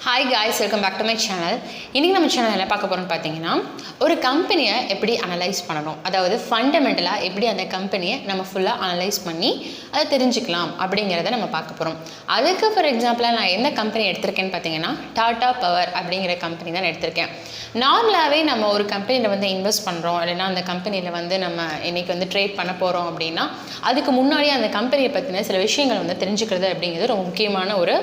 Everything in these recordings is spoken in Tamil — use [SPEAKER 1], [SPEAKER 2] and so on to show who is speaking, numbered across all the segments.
[SPEAKER 1] Hi guys, welcome back to my channel. இன்னைக்கு நம்ம சேனல்ல என்ன பார்க்க போறோம்னு பாத்தீங்கன்னா ஒரு கம்பெனியை எப்படி அனலைஸ் பண்ணனும், அதாவது ஃபண்டமெண்டலா எப்படி அந்த கம்பெனியை நம்ம ஃபுல்லா அனலைஸ் பண்ணி அதை தெரிஞ்சுக்கலாம் அப்படிங்கறத நம்ம பார்க்க போறோம். அதுக்கு ஃபார் எக்ஸாம்பிளா நான் என்ன கம்பெனி எடுத்துர்க்கேன்னு பாத்தீங்கன்னா டாடா பவர் அப்படிங்கற கம்பெனி தான் எடுத்துர்க்கேன். நார்மலாவே நம்ம ஒரு கம்பெனில வந்து இன்வெஸ்ட் பண்றோம் இல்லனா அந்த கம்பெனில வந்து நம்ம இன்னைக்கு வந்து ட்ரேட் பண்ண போறோம் அப்படினா அதுக்கு முன்னாடி அந்த கம்பெனியை பத்தின சில விஷயங்கள் வந்து தெரிஞ்சுக்கிறது அப்படிங்கிறது ரொம்ப முக்கியமான ஒரு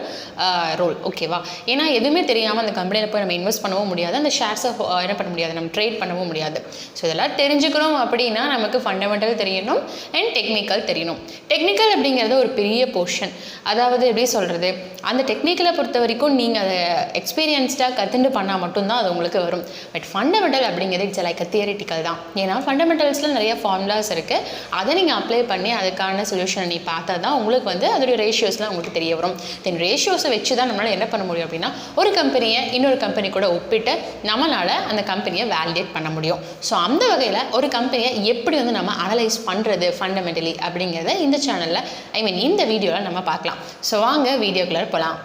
[SPEAKER 1] ரோல். ஓகேவா? ஏன்னா எதுவுமே தெரியாம அந்த கம்பெனில போய் நம்ம இன்வெஸ்ட் பண்ணவும் முடியாது, அந்த ஷேர்ஸை என்ன பண்ண முடியாது, நம்ம ட்ரேட் பண்ணவும் முடியாது. ஸோ இதெல்லாம் தெரிஞ்சுக்கணும் அப்படின்னா நமக்கு ஃபண்டமெண்டல் தெரியணும் அண்ட் டெக்னிக்கல் தெரியணும். டெக்னிக்கல் அப்படிங்கிறது ஒரு பெரிய போர்ஷன். அதாவது எப்படி சொல்கிறது, அந்த டெக்னிக்கலை பொறுத்த வரைக்கும் நீங்கள் அதை எக்ஸ்பீரியன்ஸ்டாக கற்றுண்டு பண்ணால் மட்டும்தான் அது உங்களுக்கு வரும். பட் ஃபண்டமெண்டல் அப்படிங்கிறது இட்ஸ் லைக் தியரிட்டிக்கல் தான். ஏன்னா ஃபண்டமெண்டல்ஸில் நிறைய ஃபார்முலாஸ் இருக்குது, அதை நீங்கள் அப்ளை பண்ணி அதுக்கான சொல்யூஷனை நீ பார்த்தா தான் உங்களுக்கு வந்து அதோடைய ரேஷியோஸ்லாம் உங்களுக்கு தெரிய வரும். தென் ரேஷியோஸை வச்சு தான் நம்மளால் என்ன பண்ண முடியும் அப்படின்னா ஒரு கம்பெனியை இன்னொரு கம்பெனி கூட ஒப்பிட்டு நம்மளால் அந்த கம்பெனியை வேலிடேட் பண்ண முடியும். ஸோ அந்த வகையில் ஒரு கம்பெனியை எப்படி வந்து நம்ம அனலைஸ் பண்ணுறது ஃபண்டமெண்டலி அப்படிங்கிறத இந்த சேனலில் இந்த வீடியோவில் நம்ம பார்க்கலாம். ஸோ வாங்க வீடியோக்குள்ளே போகலாம்.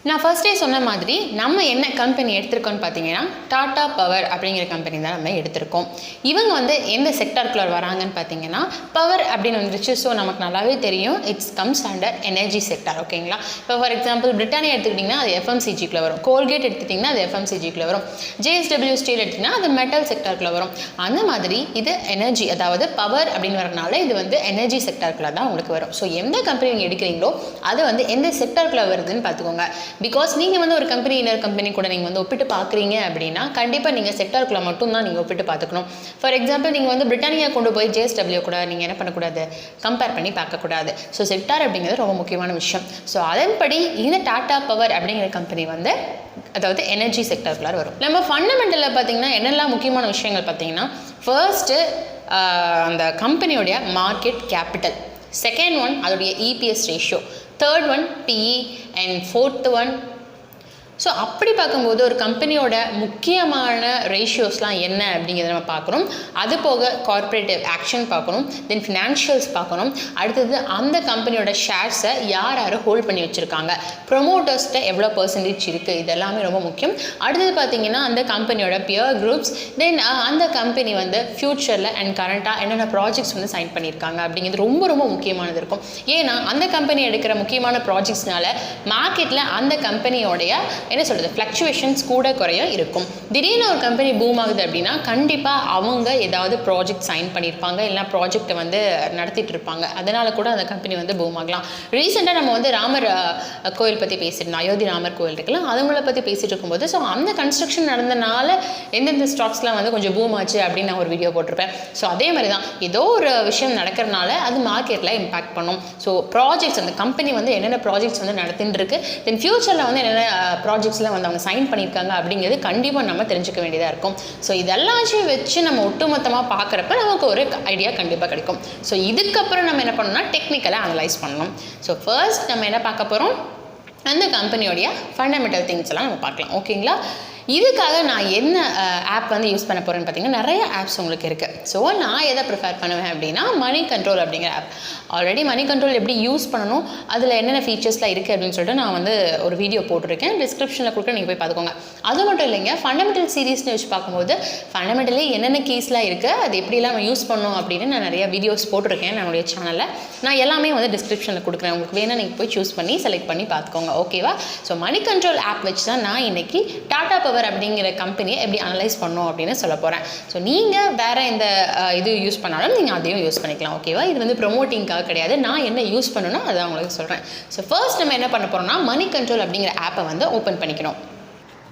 [SPEAKER 1] நான் ஃபர்ஸ்டே சொன்ன மாதிரி நம்ம என்ன கம்பெனி எடுத்திருக்கோம்னு பார்த்தீங்கன்னா டாடா பவர் அப்படிங்கிற கம்பெனி தான் நம்ம எடுத்திருக்கோம். இவங்க வந்து எந்த செக்டார்க்குள்ள வராங்கன்னு பார்த்தீங்கன்னா பவர் அப்படின்னு வந்துருச்சு. ஸோ நமக்கு நல்லாவே தெரியும் it's comes under energy sector. ஓகேங்களா? இப்போ ஃபார் எக்ஸாம்பிள் பிரிட்டானியா எடுத்துக்கிட்டிங்கன்னா அது எஃப்எம்சிஜிக்குள்ளே வரும், கோல்கேட் எடுத்துக்கிட்டிங்கன்னா அது எஃப்எம்சிஜிக்குள்ளே வரும், ஜேஎஸ்டபிள்யூ ஸ்டீல் எடுத்திங்கன்னா அது மெட்டல் செக்டார்க்குள்ளே வரும். அந்த மாதிரி இது எனர்ஜி, அதாவது பவர் அப்படின்னு வரனால இது வந்து எனர்ஜி செக்டார்க்குள்ளே தான் உங்களுக்கு வரும். ஸோ எந்த கம்பெனி நீங்கள் எடுக்கிறீங்களோ அது வந்து எந்த செக்டார்க்குள்ளே வருதுன்னு பார்த்துக்கோங்க. பிகாஸ் நீங்கள் வந்து ஒரு கம்பெனி இன்னொரு கம்பெனி கூட நீங்கள் வந்து ஒப்பிட்டு பார்க்குறீங்க அப்படின்னா கண்டிப்பாக நீங்கள் செக்டாருக்குள்ளே மட்டும்தான் நீங்கள் ஒப்பிட்டு பார்த்துக்கணும். ஃபார் எக்ஸாம்பிள் நீங்கள் வந்து பிரிட்டானியா கொண்டு போய் ஜேஎஸ்டபிள்யூ கூட நீங்கள் என்ன பண்ணக்கூடாது, கம்பேர் பண்ணி பார்க்கக்கூடாது. ஸோ செக்டார் அப்படிங்கிறது ரொம்ப முக்கியமான விஷயம். ஸோ அதன்படி இந்த டாடா பவர் அப்படிங்கிற கம்பெனி வந்து அதாவது எனர்ஜி செக்டாருக்குள்ளார வரும். நம்ம ஃபண்டமெண்டலில் பார்த்தீங்கன்னா என்னெல்லாம் முக்கியமான விஷயங்கள் பார்த்தீங்கன்னா ஃபர்ஸ்ட்டு அந்த கம்பெனியோடைய மார்க்கெட் கேபிட்டல், செகண்ட் ஒன் அதோடைய EPS ratio, third one PE and fourth one. So அப்படி பார்க்கும்போது ஒரு கம்பெனியோட முக்கியமான ரேஷியோஸ்லாம் என்ன அப்படிங்கிறத நம்ம பார்க்கணும். அது போக கார்பரேட்டிவ் ஆக்ஷன் பார்க்கணும், தென் ஃபினான்ஷியல்ஸ் பார்க்கணும். அடுத்தது அந்த கம்பெனியோட ஷேர்ஸை யார் யார் ஹோல்ட் பண்ணி வச்சுருக்காங்க, ப்ரொமோட்டர்ஸ்கிட்ட எவ்வளோ பர்சன்டேஜ் இருக்குது, இதெல்லாமே ரொம்ப முக்கியம். அடுத்தது பார்த்திங்கன்னா அந்த கம்பெனியோட பியர் குரூப்ஸ், தென் அந்த கம்பெனி வந்து ஃப்யூச்சரில் அண்ட் கரண்ட்டாக என்னென்ன ப்ராஜெக்ட்ஸ் வந்து சைன் பண்ணியிருக்காங்க அப்படிங்கிறது ரொம்ப ரொம்ப முக்கியமானது இருக்கும். ஏன்னா அந்த கம்பெனி எடுக்கிற முக்கியமான ப்ராஜெக்ட்ஸ்னால மார்க்கெட்டில் அந்த கம்பெனியோடைய என்ன சொல்கிறது ஃப்ளக்சுவேஷன்ஸ் கூட குறைய இருக்கும். திடீர்னு ஒரு கம்பெனி பூம் ஆகுது அப்படின்னா கண்டிப்பாக அவங்க ஏதாவது ப்ராஜெக்ட் சைன் பண்ணியிருப்பாங்க, இல்லைனா ப்ராஜெக்டை வந்து நடத்திட்டு இருப்பாங்க, அதனால கூட அந்த கம்பெனி வந்து பூம் ஆகலாம். ரீசெண்டாக நம்ம வந்து ராமர் கோயில் பற்றி பேசியிருந்தோம், அயோத்தி ராமர் கோயில் இருக்கலாம், அதுங்களை பற்றி பேசிகிட்டு இருக்கும்போது ஸோ அந்த கன்ஸ்ட்ரக்ஷன் நடந்தனால எந்தெந்த ஸ்டாக்ஸ்லாம் வந்து கொஞ்சம் பூம் ஆச்சு அப்படின்னு நான் ஒரு வீடியோ போட்டிருப்பேன். ஸோ அதே மாதிரி தான் ஏதோ ஒரு விஷயம் நடக்கிறனால அது மார்க்கெட்டில் இம்பாக்ட் பண்ணும். ஸோ ப்ராஜெக்ட்ஸ் அந்த கம்பெனி வந்து என்னென்ன ப்ராஜெக்ட்ஸ் வந்து நடத்தின்னு இருக்கு, தென் ஃபியூச்சரில் வந்து என்னென்ன ப்ராஜெக்ட்ஸில் வந்து அவங்க சைன் பண்ணியிருக்காங்க அப்படிங்கிறது கண்டிப்பாக நம்ம தெரிஞ்சுக்க வேண்டியதாக இருக்கும். ஸோ இதெல்லாச்சும் வச்சு நம்ம ஒட்டுமொத்தமாக பார்க்குறப்ப நமக்கு ஒரு ஐடியா கண்டிப்பாக கிடைக்கும். ஸோ இதுக்கப்புறம் நம்ம என்ன பண்ணணும்னா டெக்னிக்கலாக அனலைஸ் பண்ணணும். ஸோ ஃபர்ஸ்ட் நம்ம என்ன பார்க்க போகிறோம், அந்த கம்பெனியோடைய ஃபண்டமெண்டல் திங்ஸ் எல்லாம் நம்ம பார்க்கலாம். ஓகேங்களா? இதுக்காக நான் என்ன ஆப் வந்து யூஸ் பண்ண போகிறேன்னு பார்த்தீங்கன்னா நிறைய ஆப்ஸ் உங்களுக்கு இருக்குது. ஸோ நான் எதை ப்ரிஃபர் பண்ணுவேன் அப்படின்னா மணி கண்ட்ரோல் அப்படிங்கிற ஆப். ஆல்ரெடி மணி கண்ட்ரோல் எப்படி யூஸ் பண்ணணும், அதில் என்னென்ன ஃபீச்சர்ஸ்லாம் இருக்குது அப்படின்னு சொல்லிட்டு நான் வந்து ஒரு வீடியோ போட்டிருக்கேன், டிஸ்கிரிப்ஷனில் கொடுக்க நீங்கள் போய் பார்த்துக்கோங்க. அது மட்டும் இல்லைங்க, ஃபண்டமெண்டல் சீரீஸ்னு வச்சு பார்க்கும்போது ஃபண்டமெண்டலி என்னென்ன கீஸ்லாம் இருக்குது, அது எப்படிலாம் நம்ம யூஸ் பண்ணணும் அப்படின்னு நான் நிறைய வீடியோஸ் போட்டிருக்கேன் நம்மளுடைய சேனலில். நான் எல்லாமே வந்து டிஸ்கிரிப்ஷனில் கொடுக்குறேன், உங்களுக்கு வேணால் நீங்கள் போய் சூஸ் பண்ணி செலக்ட் பண்ணி பார்த்துக்கோங்க. ஓகேவா? ஸோ மணி கண்ட்ரோல் ஆப் வச்சு தான் நான் இன்றைக்கி டாடா பவர் அப்படிங்கிற கம்பெனியை எப்படி அனலைஸ் பண்ணணும் அப்படின்னு சொல்ல போகிறேன். ஸோ நீங்கள் வேறு எந்த இது யூஸ் பண்ணாலும் நீங்கள் அதையும் யூஸ் பண்ணிக்கலாம். ஓகேவா? இது வந்து ப்ரொமோட்டிங்காக கிடையாது, நான் என்ன யூஸ் பண்ணணும் அதை உங்களுக்கு சொல்கிறேன். ஸோ ஃபர்ஸ்ட் நம்ம என்ன பண்ண போகிறோம்னா மணி கண்ட்ரோல் அப்படிங்கிற ஆப்பை வந்து ஓப்பன் பண்ணிக்கணும்.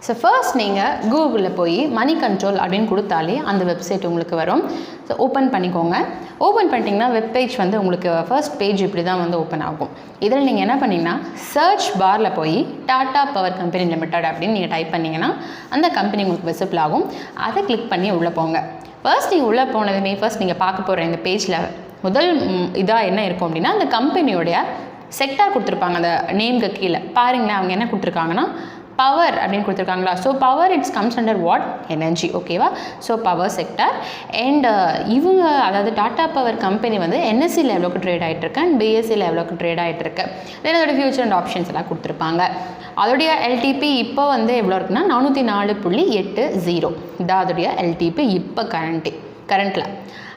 [SPEAKER 1] ஸோ ஃபர்ஸ்ட் நீங்கள் கூகுளில் போய் மணி கண்ட்ரோல் அப்படின்னு கொடுத்தாலே அந்த வெப்சைட் உங்களுக்கு வரும். ஸோ ஓப்பன் பண்ணிக்கோங்க. ஓப்பன் பண்ணிட்டீங்கன்னா வெப்பேஜ் வந்து உங்களுக்கு ஃபர்ஸ்ட் பேஜ் இப்படி தான் வந்து ஓப்பன் ஆகும். இதில் நீங்கள் என்ன பண்ணிங்கன்னா சர்ச் பாரில் போய் டாடா பவர் கம்பெனி லிமிடெட் அப்படின்னு நீங்கள் டைப் பண்ணிங்கன்னா அந்த கம்பெனி உங்களுக்கு விசிபிள் ஆகும். அதை கிளிக் பண்ணி உள்ளே போங்க. ஃபர்ஸ்ட் நீங்கள் உள்ளே போனதுமே ஃபர்ஸ்ட் நீங்கள் பார்க்க போகிற இந்த பேஜில் முதல் இதாக என்ன இருக்கும் அப்படின்னா அந்த கம்பெனியோடைய செக்டார் கொடுத்துருப்பாங்க. அந்த நேம்க்கு கீழே பாருங்களேன், அவங்க என்ன கொடுத்துருக்காங்கன்னா பவர் அப்படின்னு கொடுத்துருக்காங்களா. So power it's comes under what? Energy. ஓகேவா? So power sector. அண்ட் இவங்க அதாவது டாடா பவர் கம்பெனி வந்து என்எஸ்சியில் எவ்வளோக்கு ட்ரேட் ஆகிட்டு இருக்கு அண்ட் பிஎஸ்சியில் எவ்வளோக்கு ட்ரேட் ஆகிட்டு இருக்கு. தென் அதோட ஃபியூச்சர் அண்ட் ஆப்ஷன்ஸ் எல்லாம் கொடுத்துருப்பாங்க. அதோடைய எல்டிபி இப்போ வந்து எவ்வளோ இருக்குன்னா 404.80 இதான் அதோடைய எல்டிபி இப்போ கரண்ட்டில்.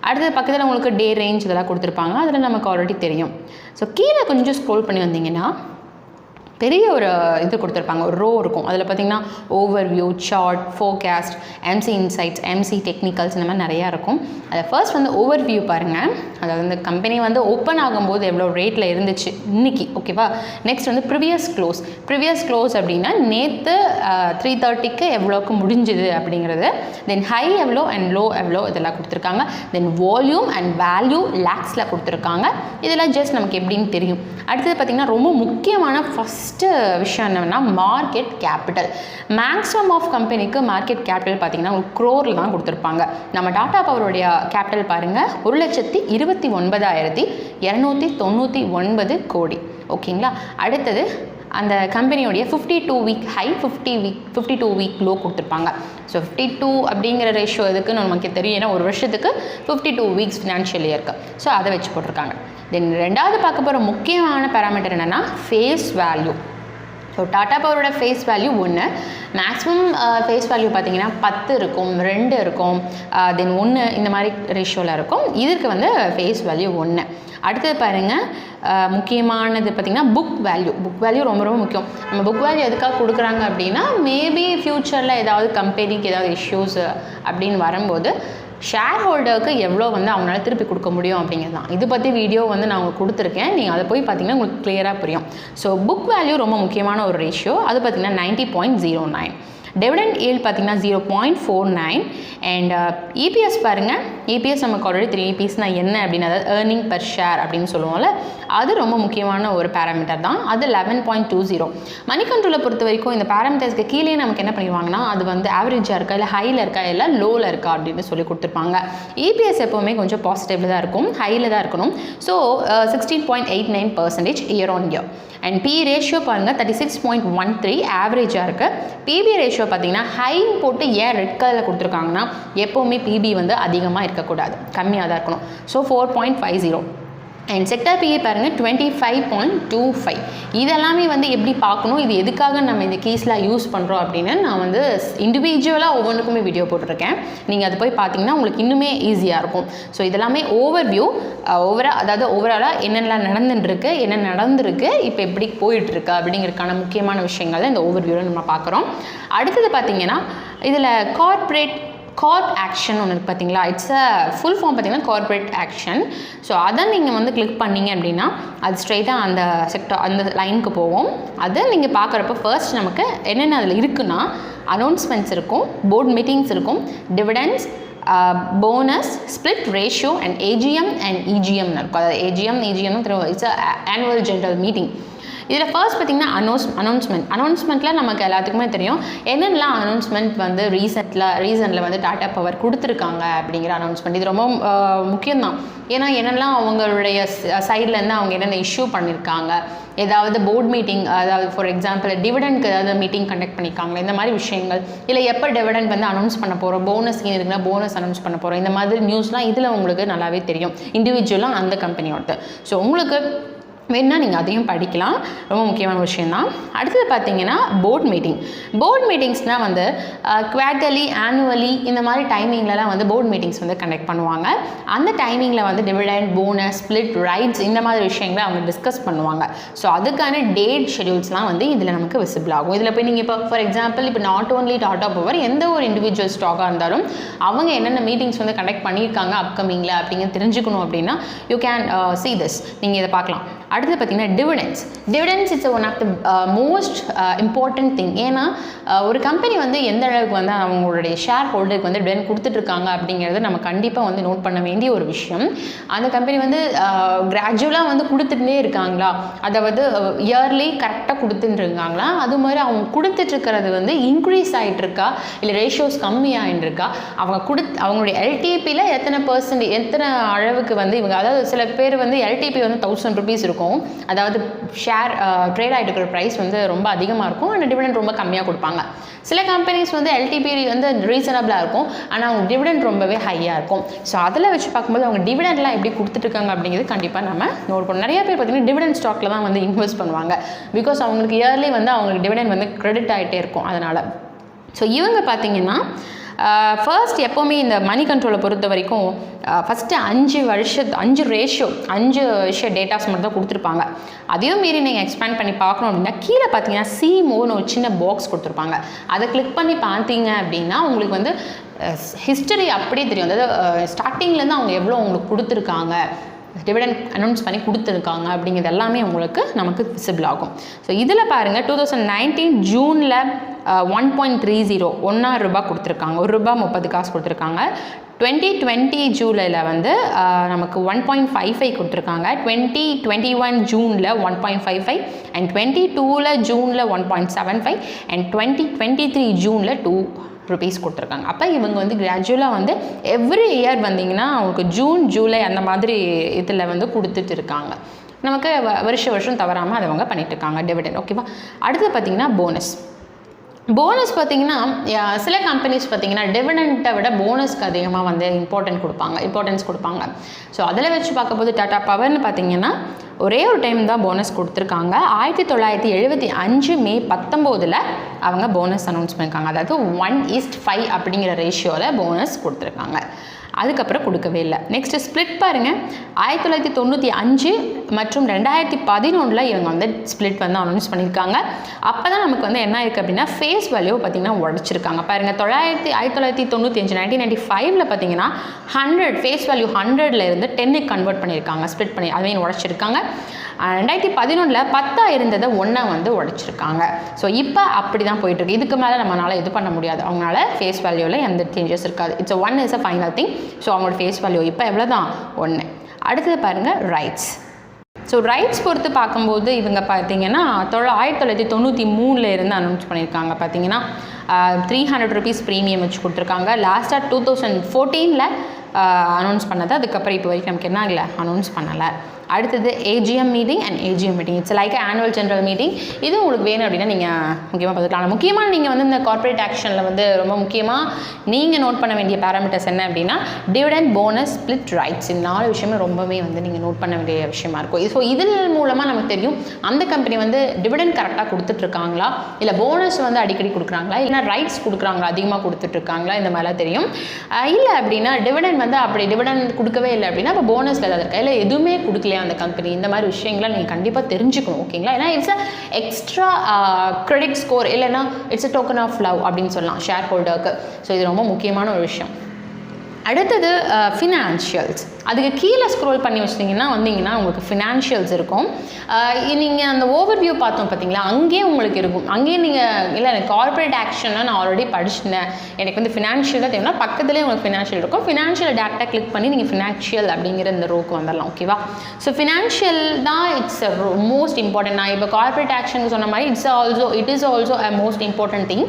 [SPEAKER 1] அடுத்தது பக்கத்தில் உங்களுக்கு டே ரேஞ்ச் இதெல்லாம் கொடுத்துருப்பாங்க. அதில் நமக்கு ஆல்ரெடி தெரியும். ஸோ கீழே கொஞ்சம் ஸ்க்ரோல் பண்ணி வந்தீங்கன்னா பெரிய ஒரு இது கொடுத்துருப்பாங்க, ஒரு ரோ இருக்கும். அதில் பார்த்திங்கன்னா overview, chart, forecast, MC insights, MC technicals இந்த மாதிரி நிறையா இருக்கும். அதில் ஃபர்ஸ்ட் வந்து ஓவர்வியூ பாருங்கள். அதாவது இந்த கம்பெனி வந்து ஓப்பன் ஆகும்போது எவ்வளோ ரேட்டில் இருந்துச்சு இன்றைக்கி. ஓகேவா? நெக்ஸ்ட் வந்து ப்ரிவியஸ் க்ளோஸ் அப்படின்னா நேற்று 3:30க்கு எவ்வளோக்கு முடிஞ்சுது அப்படிங்கிறது. தென் ஹை எவ்வளோ அண்ட் லோ எவ்வளோ இதெல்லாம் கொடுத்துருக்காங்க. தென் வால்யூம் அண்ட் வேல்யூ லேக்ஸில் கொடுத்துருக்காங்க. இதெல்லாம் ஜஸ்ட் நமக்கு எப்படின்னு தெரியும். அடுத்தது பார்த்திங்கன்னா ரொம்ப முக்கியமான ஃபஸ்ட்டு விஷயம் என்னென்னா மார்க்கெட் கேபிட்டல். மேக்ஸிமம் ஆஃப் கம்பெனிக்கு மார்க்கெட் கேபிட்டல் பார்த்திங்கன்னா ஒரு க்ரோரில் தான் கொடுத்துருப்பாங்க. நம்ம டாடா பவருடைய கேபிட்டல் பாருங்கள், 1,29,299 கோடி. ஓகேங்களா? அடுத்தது அந்த கம்பெனியோடைய 52 வீக் ஹை, 52 வீக் லோ கொடுத்துருப்பாங்க. ஸோ 52 அப்படிங்கிற ரேஷியோ எதுக்குன்னு நமக்கு தெரியும். ஏன்னா ஒரு வருஷத்துக்கு 52 வீக்ஸ் ஃபினான்ஷியல் இயருக்கு. ஸோ அதை வச்சு போட்டிருக்காங்க. தென் ரெண்டாவது பார்க்க போகிற முக்கியமான பேராமீட்டர் என்னென்னா ஃபேஸ் வேல்யூ. ஸோ டாடா பவரோட face value 1. Maximum face value பார்த்திங்கன்னா 10 இருக்கும், 2 இருக்கும், தென் 1 இந்த மாதிரி ரேஷியோவில் இருக்கும். இதற்கு வந்து ஃபேஸ் வேல்யூ 1. அடுத்தது பாருங்கள், முக்கியமானது பார்த்திங்கன்னா புக் வேல்யூ ரொம்ப ரொம்ப முக்கியம். நம்ம புக் வேல்யூ எதுக்காக கொடுக்குறாங்க அப்படின்னா மேபி ஃப்யூச்சரில் ஏதாவது கம்பெனிக்கு ஏதாவது இஷ்யூஸ் அப்படின்னு வரும்போது ஷேர் ஹோல்டருக்கு எவ்வளோ வந்து அவங்களால திருப்பி கொடுக்க முடியும் அப்படிங்கிறது தான். இது பற்றி வீடியோ வந்து நான் உங்களுக்கு கொடுத்துருக்கேன். நீங்கள் அதை போய் பார்த்தீங்கன்னா உங்களுக்கு கிளியராக புரியும். ஸோ புக் வேல்யூ ரொம்ப முக்கியமான ஒரு ரேஷியோ. அது பார்த்திங்கன்னா 90.09. டிவிடெண்ட் ஈல்ட் பார்த்திங்கன்னா 0.49. அண்ட் இபிஎஸ் பாருங்கள், இபிஎஸ் நமக்கு ஆல்ரெடி 3 EPSனா என்ன அப்படின்னு, அதாவது ஏர்னிங் பெர் ஷேர் அப்படின்னு சொல்லுவோம்ல, அது ரொம்ப முக்கியமான ஒரு பேராமீட்டர் தான். அது 11.20. மணி கண்ட்ரோலை பொறுத்த வரைக்கும் இந்த பேராமீட்டர்ஸ்க்கு கீழே நமக்கு என்ன பண்ணிடுவாங்கன்னா அது வந்து ஆவரேஜாக இருக்கா, இல்லை ஹையில் இருக்கா, இல்லை லோவில் இருக்கா அப்படின்னு சொல்லி கொடுத்துருப்பாங்க. இபிஎஸ் எப்போவுமே கொஞ்சம் பாசிட்டிவில் தான் இருக்கும், ஹையில் தான் இருக்கணும். So 16.89% year on year. And B ratio பாருங்கள் 36.13 ஆவரேஜாக இருக்குது. பிபி ரேஷியோ பார்த்தீங்கன்னா ஹை போட்டு ஏன் ரெட் கலரில் கொடுத்துருக்காங்கன்னா எப்போவுமே பிபி வந்து அதிகமாக இருக்கக்கூடாது, கம்மியாக தான் இருக்கணும். ஸோ 4.50. அண்ட் செக்டார் பிஏ பாருங்கள் 25.25. இதெல்லாமே வந்து எப்படி பார்க்கணும், இது எதுக்காக நம்ம இந்த கீஸ்லாம் யூஸ் பண்ணுறோம் அப்படின்னு நான் வந்து இண்டிவிஜுவலாக ஒவ்வொன்றுக்குமே வீடியோ போட்டிருக்கேன். நீங்கள் அது போய் பார்த்தீங்கன்னா உங்களுக்கு இன்னுமே ஈஸியாக இருக்கும். ஸோ இதெல்லாமே ஓவர்வியூ, ஓவராலாக என்னெல்லாம் நடந்துட்டுருக்கு, என்ன நடந்திருக்கு, இப்போ எப்படி போயிட்டுருக்கு அப்படிங்கிறதுக்கான முக்கியமான விஷயங்கள் இந்த ஓவர்வியூவில் நம்ம பார்க்குறோம். அடுத்தது பார்த்திங்கன்னா இதில் கார்ப் ஆக்ஷன் ஒன்று இருக்குது பார்த்தீங்களா. இட்ஸ் அ ஃபுல் ஃபார்ம் பார்த்தீங்கன்னா கார்ப்பரேட் ஆக்ஷன். ஸோ அதை நீங்கள் வந்து கிளிக் பண்ணிங்க அப்படின்னா அது ஸ்ட்ரெயிட்டாக அந்த அந்த லைனுக்கு போகும். அதை நீங்கள் பார்க்குறப்ப ஃபர்ஸ்ட் நமக்கு என்னென்ன அதில் இருக்குன்னா அனௌன்ஸ்மெண்ட்ஸ் இருக்கும், போர்ட் மீட்டிங்ஸ் இருக்கும், dividends, bonus, split ratio and AGM and இஜிஎம்னு இருக்கும். அதாவது ஏஜிஎம் இஜிஎம்னு இட்ஸ் ஆனுவல் ஜெனரல் மீட்டிங். இதில் ஃபர்ஸ்ட் பார்த்திங்கன்னா அனௌன்ஸ்மெண்ட்டில் நமக்கு எல்லாத்துக்குமே தெரியும் என்னென்னலாம் அனௌன்ஸ்மெண்ட் வந்து ரீசனில் வந்து டாடா பவர் கொடுத்துருக்காங்க அப்படிங்கிற அனௌன்ஸ்மெண்ட். இது ரொம்ப முக்கியம்தான். ஏன்னா என்னெல்லாம் அவங்களுடைய சைட்லேருந்து அவங்க என்னென்ன இஷ்யூ பண்ணியிருக்காங்க, ஏதாவது போர்ட் மீட்டிங், அதாவது ஃபார் எக்ஸாம்பிள் டிவிடெண்ட்க்கு ஏதாவது மீட்டிங் கண்டக்ட் பண்ணியிருக்காங்களா, இந்த மாதிரி விஷயங்கள், இல்லை எப்போ டிவிடெண்ட் வந்து அனௌன்ஸ் பண்ண போகிறோம், போனஸ் ஸ்கீம் இருக்குன்னா போனஸ் அனௌன்ஸ் பண்ண போகிறோம், இந்த மாதிரி நியூஸ்லாம் இதில் உங்களுக்கு நல்லாவே தெரியும் இண்டிவிஜுவலாக அந்த கம்பெனியோட. ஸோ உங்களுக்கு வேணுன்னா நீங்கள் அதையும் படிக்கலாம், ரொம்ப முக்கியமான விஷயந்தான். அடுத்தது பார்த்தீங்கன்னா போர்ட் மீட்டிங்ஸ்னால் வந்து குவார்ட்டர்லி, ஆனுவலி இந்த மாதிரி டைமிங்லலாம் வந்து போர்ட் மீட்டிங்ஸ் வந்து கண்டக்ட் பண்ணுவாங்க. அந்த டைமிங்கில் வந்து டிவிடெண்ட், போனஸ், ஸ்பிளிட் ரைட்ஸ் இந்த மாதிரி விஷயங்களை அவங்க டிஸ்கஸ் பண்ணுவாங்க. ஸோ அதுக்கான டேட் ஷெடியூல்ஸ்லாம் வந்து இதில் நமக்கு விசிபிள் ஆகும். இதில் போய் நீங்கள் இப்போ ஃபார் எக்ஸாம்பிள் இப்போ நாட் ஓன்லி டாடா பவர், எந்த ஒரு இண்டிவிஜுவல் ஸ்டாக்காக இருந்தாலும் அவங்க என்னென்ன மீட்டிங்ஸ் வந்து கண்டக்ட் பண்ணியிருக்காங்க அப்கமிங்கில் அப்படிங்க தெரிஞ்சுக்கணும் அப்படின்னா யூ கேன் see this, நீங்கள் இதை பார்க்கலாம். அடுத்து பார்த்தீங்கன்னா dividends it's one of the most important thing. ஏன்னா ஒரு கம்பெனி வந்து எந்த அளவுக்கு வந்து அவங்களுடைய ஷேர் ஹோல்டருக்கு வந்து டிவிடெண்ட் கொடுத்துட்ருக்காங்க அப்படிங்கிறத நம்ம கண்டிப்பாக வந்து நோட் பண்ண வேண்டிய ஒரு விஷயம். அந்த கம்பெனி வந்து கிராஜுவலாக வந்து கொடுத்துட்டே இருக்காங்களா, அதாவது இயர்லி கரெக்டாக கொடுத்துட்டுருக்காங்களா, அது மாதிரி அவங்க கொடுத்துட்ருக்கிறது வந்து இன்க்ரீஸ் ஆகிட்டுருக்கா, இல்லை ரேஷியோஸ் கம்மியாகிட்டுருக்கா, அவங்களுடைய எல்டிபியில் எத்தனை அளவுக்கு வந்து இவங்க, அதாவது சில பேர் வந்து எல்டிபி வந்து 1000 rupees இருக்கும், இருக்கும். அதாவது ஷேர் ட்ரேட் ஆகிட்டு இருக்கிற ப்ரைஸ் வந்து ரொம்ப அதிகமாக இருக்கும், ஆனால் டிவிடெண்ட் ரொம்ப கம்மியாக கொடுப்பாங்க. சில கம்பெனிஸ் வந்து எல்டிபி வந்து ரீசனபிளாக இருக்கும், ஆனால் அவங்க டிவிடெண்ட் ரொம்பவே ஹையாக இருக்கும். ஸோ அதில் வச்சு பார்க்கும்போது அவங்க டிவிடெண்ட்லாம் எப்படி கொடுத்துட்ருக்காங்க அப்படிங்கிறது கண்டிப்பாக நம்ம நோட் பண்ணணும். நிறைய பேர் பார்த்திங்கன்னா டிவிடெண்ட் ஸ்டாக்கில் தான் வந்து இன்வெஸ்ட் பண்ணுவாங்க. பிகாஸ் அவங்களுக்கு இயர்லி வந்து அவங்களுக்கு டிவிடெண்ட் வந்து கிரெடிட் ஆகிட்டே இருக்கும். அதனால் ஸோ இவங்க பார்த்திங்கன்னா ஃபர்ஸ்ட் எப்போவுமே இந்த மணி கண்ட்ரோலை பொறுத்த வரைக்கும் ஃபஸ்ட்டு 5 ரேஷியோ டேட்டாஸ் மட்டும் தான் கொடுத்துருப்பாங்க. அதையும் மீறி நீங்கள் எக்ஸ்பேண்ட் பண்ணி பார்க்கணும் அப்படின்னா கீழே பார்த்தீங்கன்னா சிமோன்னு ஒரு சின்ன பாக்ஸ் கொடுத்துருப்பாங்க. அதை கிளிக் பண்ணி பார்த்தீங்க அப்படின்னா உங்களுக்கு வந்து ஹிஸ்டரி அப்படியே தெரியும். அதாவது ஸ்டார்டிங்லேருந்து அவங்க எவ்வளோ உங்களுக்கு கொடுத்துருக்காங்க, டிவிடெண்ட் அனௌன்ஸ் பண்ணி கொடுத்துருக்காங்க அப்படிங்கிறது எல்லாமே உங்களுக்கு நமக்கு விசிபிள் ஆகும். ஸோ இதில் பாருங்கள் 2019 ஜூனில் 1.30 ₹1 கொடுத்துருக்காங்க, ₹1.30 கொடுத்துருக்காங்க. 2020 ஜூலையில் வந்து நமக்கு 1.55 கொடுத்துருக்காங்க. 2021 ஜூனில் 1.55 அண்ட் 22 ஜூனில் 1.75 அண்ட் 2023 ஜூனில் ₹2 கொடுத்துருக்காங்க. அப்போ இவங்க வந்து கிராஜுவலாக வந்து எவ்ரி இயர் வந்தீங்கன்னா அவங்களுக்கு ஜூன் ஜூலை அந்த மாதிரி இதில் வந்து கொடுத்துட்டு இருக்காங்க. நமக்கு வருஷம் தவறாமல் அதை அவங்க பண்ணிட்டு இருக்காங்க டிவிடெண்ட். ஓகேவா. அடுத்து பார்த்திங்கன்னா போனஸ் பார்த்திங்கன்னா சில கம்பெனிஸ் பார்த்திங்கன்னா டிவிடெண்ட்டை விட போனஸ்க்கு அதிகமாக வந்து இம்பார்ட்டன்ஸ் கொடுப்பாங்க. ஸோ அதில் வச்சு பார்க்கும்போது டாடா பவர்னு பார்த்திங்கன்னா ஒரே ஒரு டைம் தான் போனஸ் கொடுத்துருக்காங்க. 1975 மே 19 அவங்க போனஸ் அனௌன்ஸ் பண்ணியிருக்காங்க. அதாவது 1:5 அப்படிங்கிற ரேஷியோவில் போனஸ் கொடுத்துருக்காங்க. அதுக்கப்புறம் கொடுக்கவே இல்லை. நெக்ஸ்ட்டு ஸ்ப்ளிட் பாருங்கள். 1995 மற்றும் 2011 இவங்க வந்து ஸ்ப்ளிட் வந்து அனௌன்ஸ் பண்ணியிருக்காங்க. அப்போ தான் நமக்கு வந்து என்ன இருக்குது அப்படின்னா ஃபேஸ் வேல்யூ பார்த்திங்கன்னா உடச்சிருக்காங்க. பாருங்கள் 1995 1995 பார்த்திங்கன்னா 100 ஃபேஸ் வேல்யூ 100ல் இருந்து 10க்கு கன்வெர்ட் பண்ணியிருக்காங்க, ஸ்ப்ளிட் பண்ணி அதையும் உடச்சிருக்காங்க. 2011 10 இருந்ததை 1 வந்து உடைச்சிருக்காங்க. ஸோ இப்போ அப்படி தான் போயிட்டுருக்கு. இதுக்கு மேலே நம்மளால் இது பண்ண முடியாது. அவங்களால ஃபேஸ் வேல்யூவில் எந்த சேஞ்சஸ் இருக்காது. It's 1 is a final thing. So அவங்களோட ஃபேஸ் வேல்யூ இப்போ எவ்வளோ தான் 1. அடுத்தது பாருங்கள் ரைட்ஸ். ஸோ ரைட்ஸ் பொறுத்து பார்க்கும்போது இவங்க பார்த்திங்கன்னா 1993 இருந்து அனௌன்ஸ் பண்ணியிருக்காங்க. பார்த்திங்கன்னா ₹300 ப்ரீமியம் வச்சு கொடுத்துருக்காங்க. லாஸ்ட்டாக 2014 அனௌன்ஸ் பண்ணது. அதுக்கப்புறம் இப்போ வரைக்கும் நமக்கு என்ன ஆகலை, அனௌன்ஸ் பண்ணலை. அடுத்தது AGM meeting and AGM meeting. It's like annual general meeting. இது உங்களுக்கு வேணும் அப்படின்னா நீங்கள் முக்கியமாக பார்த்துக்கலாம். முக்கியமாக நீங்கள் வந்து இந்த கார்ப்பரேட் ஆக்ஷனில் வந்து ரொம்ப முக்கியமாக நீங்கள் நோட் பண்ண வேண்டிய பேராமீட்டர்ஸ் என்ன அப்படின்னா டிவிடெண்ட், போனஸ், ஸ்ப்ளிட், ரைட்ஸ். இந்த 4 விஷயமே ரொம்பவே வந்து நீங்கள் நோட் பண்ண வேண்டிய விஷயமா இருக்கும். ஸோ இதன் மூலமாக நமக்கு தெரியும் அந்த கம்பெனி வந்து டிவிடெண்ட் கரெக்டாக கொடுத்துட்ருக்காங்களா, இல்லை போனஸ் வந்து அடிக்கடி கொடுக்குறாங்களா, இல்லை ரைட்ஸ் கொடுக்குறாங்களா, அதிகமாக கொடுத்துட்ருக்காங்களா, இந்த மாதிரிலாம் தெரியும். இல்லை அப்படின்னா டிவிடெண்ட் வந்து அப்படி டிவிடெண்ட் கொடுக்கவே இல்லை அப்படின்னா இப்போ போனஸில் ஏதாவது இருக்கா, இல்லை எதுவுமே கொடுக்கல அந்த கம்பெனி, இந்த மாதிரி விஷயங்களை நீங்கள் கண்டிப்பாக தெரிஞ்சுக்கணும். ஓகேங்களா. ஏன்னா it's a extra credit score, இல்லைன்னா it's a token of love அப்படின்னு சொல்லலாம் ஷேர் ஹோல்டருக்கு. ஸோ இது ரொம்ப முக்கியமான ஒரு விஷயம். அடுத்தது ஃபினான்ஷியல்ஸ். அதுக்கு கீழே ஸ்க்ரோல் பண்ணி வச்சிட்டிங்கன்னா வந்தீங்கன்னா உங்களுக்கு ஃபினான்ஷியல்ஸ் இருக்கும். நீங்கள் அந்த ஓவர்வியூ பார்த்தோம் பார்த்தீங்களா, அங்கேயே உங்களுக்கு இருக்கும். அங்கேயே நீங்கள் இல்லை எனக்கு கார்ப்பரேட் ஆக்ஷனாக நான் ஆல்ரெடி படிச்சிருந்தேன், எனக்கு வந்து ஃபினான்ஷியலாக தேவைன்னா பக்கத்துலேயே உங்களுக்கு ஃபினான்ஷியல் இருக்கும். ஃபினான்ஷியல் டேரெக்டாக கிளிக் பண்ணி நீங்கள் ஃபினான்ஷியல் அப்படிங்கிற இந்த ரோக்கு வந்துடலாம். ஓகேவா. ஸோ ஃபினான்ஷியல் தான் இட்ஸ் மோஸ்ட் இம்பார்ட்டன்ட். நான் இப்போ கார்ப்பரேட் ஆக்ஷன் சொன்ன மாதிரி it is also a most important thing.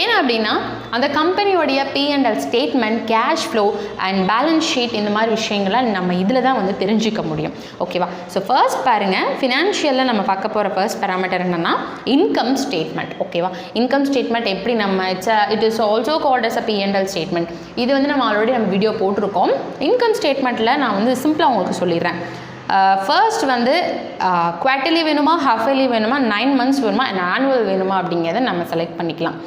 [SPEAKER 1] ஏன்னா அப்படின்னா அந்த கம்பெனியோடைய P&L statement, cash flow and balance sheet, இந்த மாதிரி விஷயங்களை நம்ம இதில் தான் வந்து தெரிஞ்சிக்க முடியும். ஓகேவா. ஸோ ஃபர்ஸ்ட் பாருங்கள், ஃபினான்ஷியலில் நம்ம பார்க்க போகிற ஃபர்ஸ்ட் பேராமீட்டர் என்னென்னா இன்கம் ஸ்டேட்மெண்ட். ஓகேவா. இன்கம் ஸ்டேட்மெண்ட் எப்படி நம்ம it is also called as a P&L statement. இது வந்து நம்ம ஆல்ரெடி நம்ம வீடியோ போட்டிருக்கோம். இன்கம் ஸ்டேட்மெண்ட்டில் நான் வந்து சிம்பிளாக உங்களுக்கு சொல்லிடுறேன். ஃபர்ஸ்ட் வந்து குவார்ட்டர்லி வேணுமா, ஹாஃப் இயர்லி வேணுமா, 9 months வேணுமா, ஆனுவல் வேணுமா அப்படிங்கிறத நம்ம செலக்ட் பண்ணிக்கலாம்.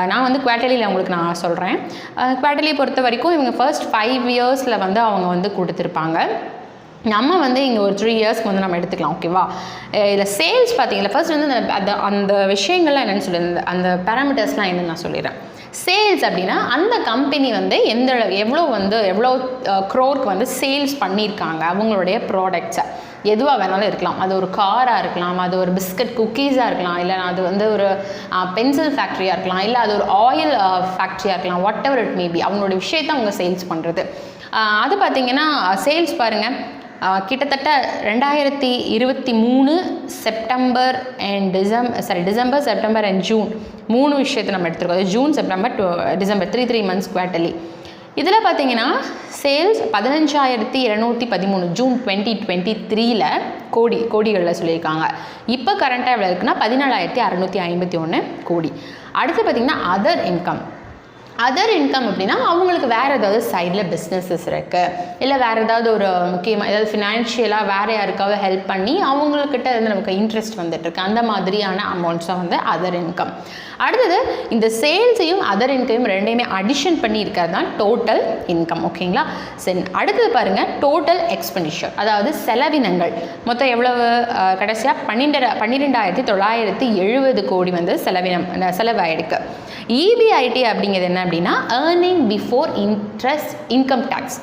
[SPEAKER 1] நான் வந்து குவார்ட்டர்லியில் உங்களுக்கு நான் சொல்கிறேன். குவார்ட்டர்லி பொறுத்த வரைக்கும் இவங்க ஃபர்ஸ்ட் 5 yearsல வந்து அவங்க வந்து கொடுத்துருப்பாங்க. நம்ம வந்து இங்கே ஒரு 3 yearsக்கு வந்து நம்ம எடுத்துக்கலாம். ஓகேவா. இதில் சேல்ஸ் பார்த்தீங்களா, ஃபர்ஸ்ட் வந்து அந்த விஷயங்கள்லாம் என்னென்னு சொல்லி அந்த பேராமீட்டர்ஸ்லாம் என்னென்னு நான் சொல்லிடுறேன். சேல்ஸ் அப்படின்னா அந்த கம்பெனி வந்து எவ்வளோ க்ரோருக்கு வந்து சேல்ஸ் பண்ணியிருக்காங்க அவங்களுடைய ப்ராடக்ட்ஸை. எதுவாக வேணாலும் இருக்கலாம். அது ஒரு காராக இருக்கலாம், அது ஒரு பிஸ்கட் குக்கீஸாக இருக்கலாம், இல்லை அது வந்து ஒரு பென்சில் ஃபேக்ட்ரியாக இருக்கலாம், இல்லை அது ஒரு ஆயில் ஃபேக்ட்ரியாக இருக்கலாம். வாட் எவர் இட் மேபி அவங்களோட விஷயத்தை அவங்க சேல்ஸ் பண்ணுறது. அது பார்த்திங்கன்னா சேல்ஸ் பாருங்கள், கிட்டத்தட்ட 2023 September and December, September and June 3 விஷயத்தை நம்ம எடுத்துருக்கோம். June, September, December 3 months quarterly. இதில் பார்த்தீங்கன்னா சேல்ஸ் 15,213 ஜூன் 2023 கோடிகளில் சொல்லியிருக்காங்க. இப்போ கரண்ட்டாக எவ்வளோ இருக்குன்னா 17,651 கோடி. அடுத்து பார்த்திங்கன்னா அதர் இன்கம் அப்படின்னா அவங்களுக்கு வேறு ஏதாவது சைடில் பிஸ்னஸஸ் இருக்குது, இல்லை வேறு ஏதாவது ஒரு முக்கியமாக ஏதாவது ஃபினான்ஷியலாக வேறு யாருக்காவது ஹெல்ப் பண்ணி அவங்கக்கிட்ட இருந்து நமக்கு இன்ட்ரெஸ்ட் வந்துட்டுருக்கு, அந்த மாதிரியான அமௌண்ட்ஸை வந்து அதர் இன்கம். அடுத்தது இந்த சேல்ஸையும் அதர் இன்கையும் ரெண்டையுமே அடிஷன் பண்ணி இருக்கிறது தான் டோட்டல் இன்கம். ஓகேங்களா? சரி, அடுத்தது பாருங்கள் டோட்டல் எக்ஸ்பெண்டிச்சர், அதாவது செலவினங்கள் மொத்தம் எவ்வளவு கடைசியாக 12,970 கோடி வந்து செலவாயிருக்கு. EBIT அப்படிங்கிறது என்ன அப்படின்னா earning before income tax.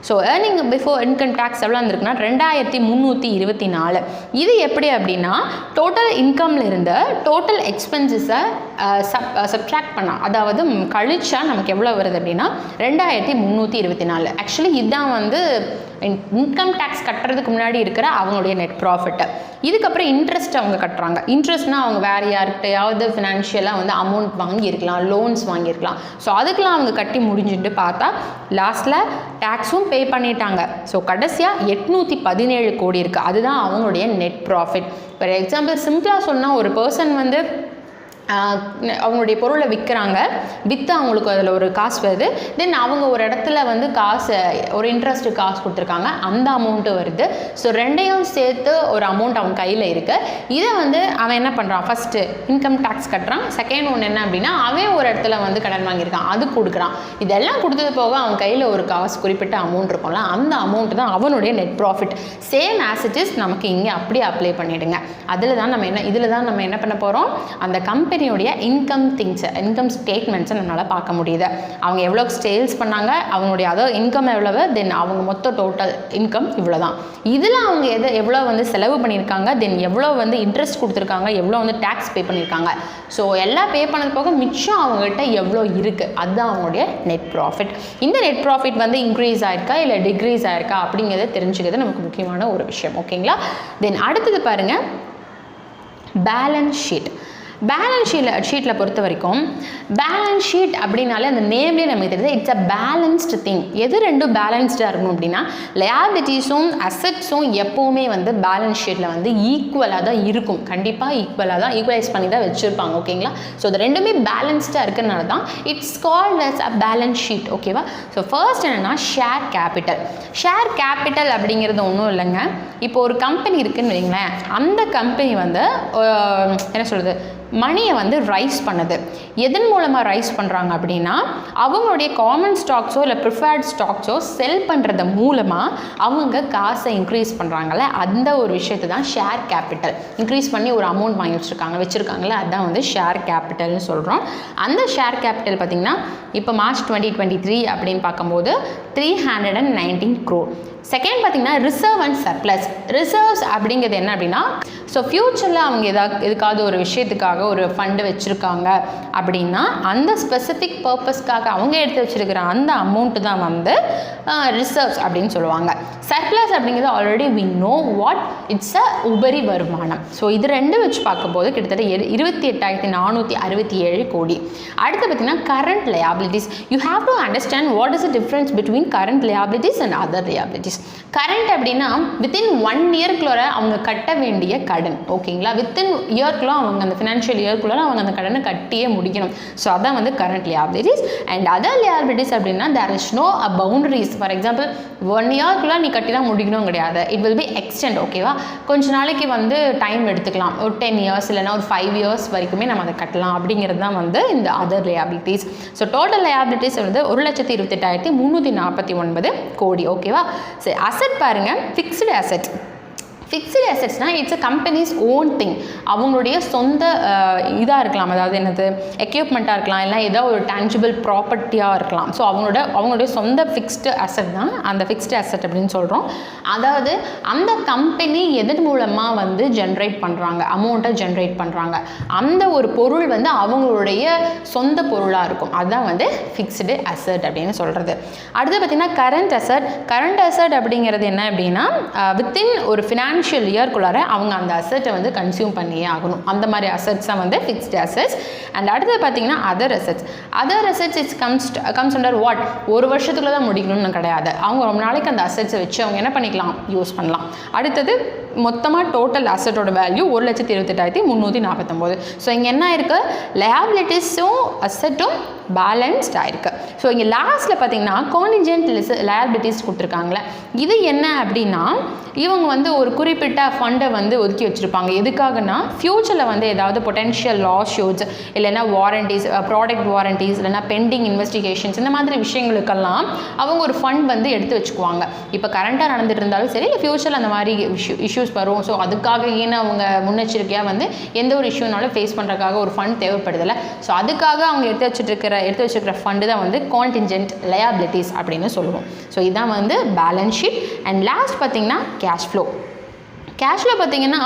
[SPEAKER 1] So earning before income tax எவ்வளோ வந்திருக்குன்னா 2,324. இது எப்படி அப்படின்னா டோட்டல் இன்கமில் இருந்து டோட்டல் எக்ஸ்பென்சஸை சப்ட்ராக்ட் பண்ணால், அதாவது கழிச்சா நமக்கு எவ்வளோ வருது அப்படின்னா 2,324. ஆக்சுவலி இதுதான் வந்து இன்கம் டேக்ஸ் கட்டுறதுக்கு முன்னாடி இருக்கிற அவங்களுடைய நெட் ப்ராஃபிட்டு. இதுக்கப்புறம் இன்ட்ரெஸ்ட் அவங்க கட்டுறாங்க. இன்ட்ரெஸ்ட்னால் அவங்க வேறு யார்கிட்டையாவது ஃபினான்ஷியலாக வந்து அமௌண்ட் வாங்கியிருக்கலாம், லோன்ஸ் வாங்கியிருக்கலாம். ஸோ அதுக்கெலாம் அவங்க கட்டி முடிஞ்சுட்டு பார்த்தா லாஸ்ட்டில் டேக்ஸும் பே பண்ணிட்டாங்க. ஸோ கடைசியாக 817 கோடி இருக்குது. அதுதான் அவங்களுடைய நெட் ப்ராஃபிட். ஃபார் எக்ஸாம்பிள் சிம்பிளாக சொன்னால் ஒரு பர்சன் வந்து அவங்களுடைய பொருளை விற்கிறாங்க, விற்று அவங்களுக்கு அதில் ஒரு காசு வருது. தென் அவங்க ஒரு இடத்துல வந்து ஒரு இன்ட்ரெஸ்ட்டு காசு கொடுத்துருக்காங்க, அந்த அமௌண்ட்டு வருது. ஸோ ரெண்டையும் சேர்த்து ஒரு அமௌண்ட் அவங்க கையில் இருக்குது. இதை வந்து அவன் என்ன பண்ணுறான், ஃபஸ்ட்டு இன்கம் டேக்ஸ் கட்டுறான். செகண்ட் ஒன்று என்ன அப்படின்னா அவன் ஒரு இடத்துல வந்து கடன் வாங்கியிருக்கான், அது கொடுக்குறான். இதெல்லாம் கொடுத்தது போக அவன் கையில் ஒரு காசு குறிப்பிட்ட அமௌண்ட் இருக்கும்ல, அந்த அமௌண்ட்டு தான் அவனுடைய நெட் ப்ராஃபிட். சேம் ஆசிட்டிஸ் நமக்கு இங்கே அப்படியே அப்ளை பண்ணிவிடுங்க. இதில் தான் நம்ம என்ன பண்ண போகிறோம், அந்த கம்பெனியோடைய இன்கம் ஸ்டேட்மெண்ட்ஸை நம்மளால் பார்க்க முடியுது. அவங்க எவ்வளோ சேல்ஸ் பண்ணாங்க, அவங்களுடைய அதர் இன்கம் எவ்வளவு, தென் அவங்க மொத்த டோட்டல் இன்கம் இவ்வளோ தான். இதில் அவங்க எவ்வளோ வந்து செலவு பண்ணியிருக்காங்க, தென் எவ்வளோ வந்து இன்ட்ரெஸ்ட் கொடுத்துருக்காங்க, எவ்வளோ வந்து டேக்ஸ் பே பண்ணியிருக்காங்க. ஸோ எல்லாம் பே பண்ணது போக மிச்சம் அவங்ககிட்ட எவ்வளோ இருக்குது, அதுதான் அவங்களுடைய நெட் ப்ராஃபிட். இந்த நெட் ப்ராஃபிட் வந்து இன்க்ரீஸ் ஆயிருக்கா இல்லை டிக்ரீஸ் ஆயிருக்கா அப்படிங்கிறத தெரிஞ்சுக்கிறது நமக்கு முக்கியமான ஒரு விஷயம். ஓகேங்களா? தென் அடுத்தது பாருங்கள் பேலன்ஸ் ஷீட்டில் பொறுத்த வரைக்கும் பேலன்ஸ் ஷீட் அப்படின்னாலே அந்த நேம்லேயே நமக்கு தெரியுது, இட்ஸ் அ பேலன்ஸ்டு திங். எது ரெண்டும் பேலன்ஸ்டாக இருக்கணும் அப்படின்னா லயபிலிட்டிஸும் அசட்ஸும் எப்போவுமே வந்து பேலன்ஸ் ஷீட்டில் வந்து ஈக்குவலாக தான் இருக்கும். கண்டிப்பாக ஈக்குவலைஸ் பண்ணி தான் வச்சுருப்பாங்க. ஓகேங்களா? ஸோ அது ரெண்டுமே பேலன்ஸ்டாக இருக்கிறதுனால தான் it's called as a balance sheet. ஓகேவா? ஸோ ஃபர்ஸ்ட் என்னென்னா ஷேர் கேபிட்டல் அப்படிங்கிறது ஒன்றும் இல்லைங்க. இப்போ ஒரு கம்பெனி இருக்குதுன்னு வைங்களேன், அந்த கம்பெனி வந்து என்ன சொல்கிறது, மணியை வந்து ரைஸ் பண்ணுது. எதன் மூலமாக ரைஸ் பண்ணுறாங்க அப்படின்னா அவங்களுடைய காமன் ஸ்டாக்ஸோ இல்லை ப்ரிஃபர்ட் ஸ்டாக்ஸோ செல் பண்ணுறது மூலமாக அவங்க காசை இன்க்ரீஸ் பண்ணுறாங்கல்ல, அந்த ஒரு விஷயத்தை தான் ஷேர் கேபிட்டல். இன்க்ரீஸ் பண்ணி ஒரு அமௌண்ட் வாங்கி வச்சுருக்காங்களே, அதுதான் வந்து ஷேர் கேபிட்டல்னு சொல்கிறோம். அந்த ஷேர் கேபிட்டல் பார்த்திங்கன்னா இப்போ மார்ச் 2023 அப்படின்னு பார்க்கும்போது 319 crore. செகண்ட் பார்த்திங்கன்னா ரிசர்வ் அண்ட் சர்ப்ளஸ். ரிசர்வ்ஸ் அப்படிங்கிறது என்ன அப்படின்னா ஸோ ஃப்யூச்சரில் அவங்க எதுக்காவது ஒரு விஷயத்துக்காக ஒரு ஃபண்டு வச்சுருக்காங்க அப்படின்னா அந்த ஸ்பெசிஃபிக் பர்பஸ்க்காக அவங்க எடுத்து வச்சுருக்கிற அந்த அமௌண்ட்டு தான் வந்து ரிசர்வ்ஸ் அப்படின்னு சொல்லுவாங்க. சர்ப்ளஸ் அப்படிங்கிறது already we know what it's a உபரி வருமானம். ஸோ இது ரெண்டு வச்சு பார்க்கும்போது கிட்டத்தட்ட 28,467 கோடி. அடுத்து பார்த்திங்கன்னா current liabilities. You have to understand what is the difference between current liabilities and other liabilities. Current அப்படின்னா வித்தின் 1 இயர்க்குள்ள அவங்க கட்ட வேண்டிய கடன். ஓகேங்களா? வித்தின் இயர்க்குள்ள அவங்க அந்த ஃபினான்ஷியல் இயர்க்குள்ள அவங்க அந்த கடனை கட்டியே முடிக்கணும். ஸோ அதான் வந்து current liabilities. And other liabilities அப்படின்னா there is no a boundaries. For example 1 இயர்க்குள்ள நீ கட்டி தான் முடிக்கணும் கிடையாது. It will be extend. ஓகேவா? கொஞ்ச நாளைக்கு வந்து டைம் எடுத்துக்கலாம். ஒரு 10 இயர்ஸ் இல்லைனா ஒரு 5 இயர்ஸ் வரைக்குமே நம்ம அதை கட்டலாம். அப்படிங்கிறது தான் வந்து இந்த other liabilities. So total liabilities வந்து 1,28,349 கோடி. ஓகேவா? சரி, அசட் பாருங்கள், ஃபிக்ஸ்டு அசட். ஃபிக்ஸ்டு அசட்ஸ்னால் it's a companies own thing. அவங்களுடைய சொந்த இதாக இருக்கலாம், அதாவது என்னது எக்யூப்மெண்ட்டாக இருக்கலாம், இல்லை ஏதோ ஒரு டேஞ்சிபிள் ப்ராப்பர்ட்டியாக இருக்கலாம். ஸோ அவங்களுடைய சொந்த ஃபிக்ஸ்டு அசட் தான் அந்த ஃபிக்ஸ்டு அசட் அப்படின்னு சொல்கிறோம். அதாவது அந்த கம்பெனி எதன் மூலமாக வந்து ஜென்ரேட் பண்ணுறாங்க, அமௌண்ட்டை ஜென்ரேட் பண்ணுறாங்க, அந்த ஒரு பொருள் வந்து அவங்களுடைய சொந்த பொருளாக இருக்கும். அதுதான் வந்து ஃபிக்ஸ்டு அசட் அப்படின்னு சொல்கிறது. அடுத்து பார்த்திங்கன்னா கரண்ட் அசட் அப்படிங்கிறது என்ன அப்படின்னா வித்தின் ஒரு ஃபினான்ஷியல் ஃபினான்ஷியல் இயர்க்குள்ளார அவங்க அந்த அசெட்டை வந்து கன்சியூம் பண்ணியே ஆகணும். அந்த மாதிரி அசெட்ஸ் தான் வந்து ஃபிக்ஸ்டு அசெட்ஸ். அண்ட் அடுத்தது பார்த்தீங்கன்னா other assets it's comes under what, ஒரு வருஷத்துக்குள்ள தான் முடிக்கணும்னு கிடையாது. அவங்க ரொம்ப நாளைக்கு அந்த அசெட்ஸை வச்சு அவங்க என்ன பண்ணிக்கலாம், யூஸ் பண்ணலாம். அடுத்தது மொத்தமாக டோட்டல் அசெட்டோட வேல்யூ 1,28,349. ஸோ இங்கே என்ன இருக்குது, லயபிலிட்டிஸும் அசெட்டும் பேலன்ஸ்டாக இருக்குது. ஸோ இங்கே லாஸ்ட்டில் பார்த்தீங்கன்னா கான்டிஜென்ட் லயபிலிட்டிஸ் கொடுத்துருக்காங்களே, இது என்ன அப்படின்னா இவங்க வந்து ஒரு குறிப்பிட்ட ஃபண்டை வந்து ஒதுக்கி வச்சுருப்பாங்க. எதுக்காகனா ஃப்யூச்சரில் வந்து ஏதாவது பொட்டென்ஷியல் லாஸ் ஷூட்ஸ், இல்லைன்னா வாரண்டிஸ், ப்ராடக்ட் வாரண்டிஸ், இல்லைனா பெண்டிங் இன்வெஸ்டிகேஷன்ஸ், இந்த மாதிரி விஷயங்களுக்கெல்லாம் அவங்க ஒரு ஃபண்ட் வந்து எடுத்து வச்சுக்குவாங்க. இப்போ கரண்ட்டாக நடந்துட்டு இருந்தாலும் சரி, இல்லை ஃப்யூச்சரில் அந்த மாதிரி இஷ்யூஸ் வரும். ஸோ அதுக்காக ஏன்னா அவங்க முன்னெச்சரிக்கையாக வந்து எந்த ஒரு இஷ்யூனாலும் ஃபேஸ் பண்ணுறதுக்காக ஒரு ஃபண்ட் தேவைப்படுதில்ல. ஸோ அதுக்காக அவங்க எடுத்து வச்சுருக்கிற ஃபண்டு தான் வந்து கான்டிஜென்ட் லயபிலிட்டிஸ் அப்படின்னு சொல்லுவோம். ஸோ இதுதான் வந்து பேலன்ஸ் ஷீட். அண்ட் லாஸ்ட் பார்த்தீங்கன்னா கேஷ் ஃப்ளோ. பார்த்தீங்கன்னா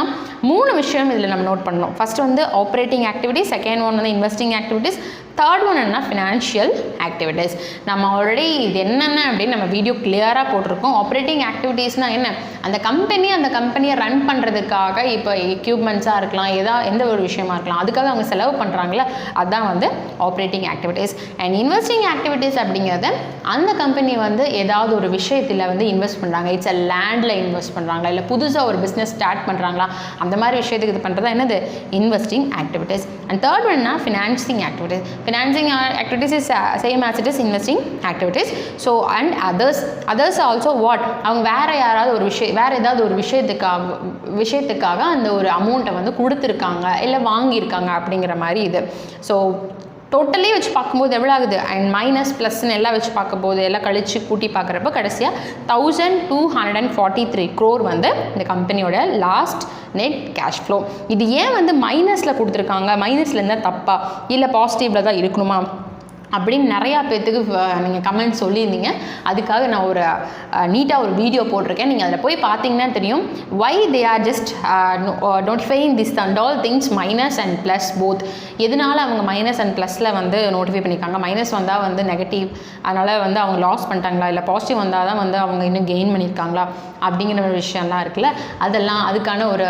[SPEAKER 1] 3 விஷயம் இதில் நம்ம நோட் பண்ணணும். ஃபஸ்ட்டு வந்து ஆப்ரேட்டிங் ஆக்டிவிட்டிஸ், செகண்ட் ஒன் வந்து இன்வெஸ்டிங் ஆக்டிவிட்டிஸ், தேர்ட் ஒன் என்ன ஃபினான்ஷியல் ஆக்டிவிட்டீஸ். நம்ம ஆல்ரெடி இது என்னென்ன அப்படின்னு நம்ம வீடியோ கிளியராக போட்டிருக்கோம். ஆப்ரேட்டிங் ஆக்டிவிட்டீஸ்னால் என்ன, அந்த கம்பெனியை ரன் பண்ணுறதுக்காக இப்போ எக்யூப்மெண்ட்ஸாக இருக்கலாம், எந்த ஒரு விஷயமா இருக்கலாம், அதுக்காக அவங்க செலவு பண்ணுறாங்களே, அதுதான் வந்து operating activities. And investing activities அப்படிங்கிறது அந்த கம்பெனி வந்து ஏதாவது ஒரு விஷயத்தில் வந்து இன்வெஸ்ட் பண்ணுறாங்க, இட்ஸ் லேண்டில் இன்வெஸ்ட் பண்ணுறாங்களா, இல்லை புதுசாக ஒரு பிஸ்னஸ் ஸ்டார்ட் பண்ணுறாங்களா, அந்த மாதிரி விஷயத்துக்கு இது பண்ணுறது என்னது இன்வெஸ்டிங் ஆக்டிவிட்டீஸ். அண்ட் தேர்ட் ஒன்னா financing activities. Financing activities is same as it is investing activities. So and others also what, அவங்க வேற ஏதாவது ஒரு விஷயத்துக்காக அந்த ஒரு அமௌண்ட்டை வந்து கொடுத்துருக்காங்க இல்லை வாங்கியிருக்காங்க அப்படிங்கிற மாதிரி இது. ஸோ டோட்டலி வச்சு பார்க்கும்போது எவ்வளோ ஆகுது, அண்ட் மைனஸ் ப்ளஸ்ன்னு எல்லாம் வச்சு பார்க்கும்போது எல்லாம் கழித்து கூட்டி பார்க்குறப்ப கடைசியாக 1243 crore வந்து இந்த கம்பெனியோட லாஸ்ட் நெட் கேஷ் ஃப்ளோ. இது ஏன் வந்து மைனஸில் கொடுத்துருக்காங்க, மைனஸில் இருந்தால் தப்பா இல்லை பாசிட்டிவில் தான் இருக்கணுமா அப்படின்னு நிறையா பேர்த்துக்கு நீங்கள் கமெண்ட் சொல்லியிருந்தீங்க. அதுக்காக நான் ஒரு நீட்டாக ஒரு வீடியோ போட்டிருக்கேன். நீங்கள் அதில் போய் பார்த்தீங்கன்னா தெரியும் why they are just notifying this and all things minus and plus both. எதனால் அவங்க மைனஸ் அண்ட் ப்ளஸில் வந்து நோட்டிஃபை பண்ணியிருக்காங்க. மைனஸ் வந்தால் வந்து நெகட்டிவ், அதனால் வந்து அவங்க லாஸ் பண்ணிட்டாங்களா, இல்லை பாசிட்டிவ் வந்தால் தான் வந்து அவங்க இன்னும் கெயின் பண்ணியிருக்காங்களா அப்படிங்கிற ஒரு விஷயம்லாம் இருக்குல்ல, அதெல்லாம் அதுக்கான ஒரு